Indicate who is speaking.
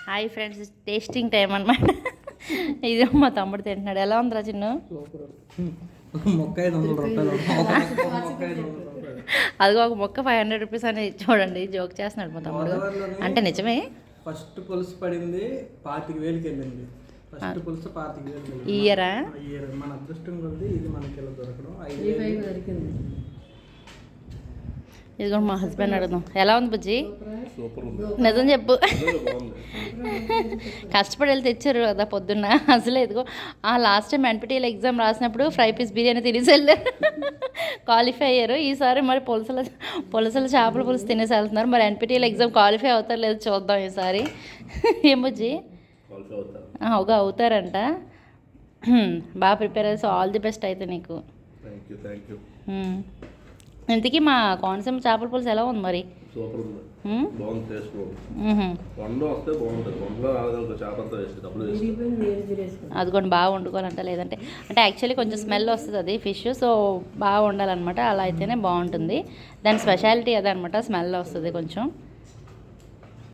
Speaker 1: Hi friends, tasting time అనమాట. ఇది మా తమ్ముడు తింటున్నాడు. ఎలా ఉందిరా చిన్ను? అదిగో ఒక మొక్క 500 రూపీస్ అని చూడండి. జోక్ చేస్తున్నాడు మా తమ్ముడు. అంటే నిజమే.
Speaker 2: ఫస్ట్ పులుసు పడింది 25,000కి వెళ్ళింది. ఫస్ట్ పులుసు 25,000
Speaker 1: ఈ ఇయరా?
Speaker 2: మన అదృష్టం కొద్ది ఇది మనకి ఎలా దొరకడం 5,000 దొరికింది.
Speaker 1: ఇది కూడా మా హస్బెండ్ అడుగుదాం. ఎలా ఉంది బుజ్జి? నిజం చెప్పు. కష్టపడి వెళ్ళి తెచ్చారు కదా పొద్దున్న. అసలు ఇదిగో లాస్ట్ టైం ఎన్పిటిఎల్ ఎగ్జామ్ రాసినప్పుడు ఫ్రై పీస్ బిర్యానీ తినేసి వెళ్ళారు, క్వాలిఫై అయ్యారు. ఈసారి మరి పులసల చేపల పులుసు తినేసి వెళ్తున్నారు. మరి ఎన్పిటిఎల్ ఎగ్జామ్ క్వాలిఫై అవుతారు లేదు చూద్దాం ఈసారి. ఏం బుజ్జి? అవుతారంట. బాగా ప్రిపేర్ అయ్యి ఆల్ ది బెస్ట్ అయితే నీకు. ఇంతకీ మా కోనసీమ చేపల పులుసు ఎలా ఉంది మరి?
Speaker 3: సూపర్ ఉంది, బాగుంది, టేస్ట్ బాగుంది. వస్తే బాగుంటుంది.
Speaker 1: అది కూడా బాగా వండుకోవాలంట. లేదంటే అంటే యాక్చువల్లీ కొంచెం స్మెల్ వస్తుంది అది ఫిష్, సో బాగా వండాలన్నమాట. అలా అయితేనే బాగుంటుంది. దాని స్పెషాలిటీ అదనమాట, స్మెల్ వస్తుంది కొంచెం.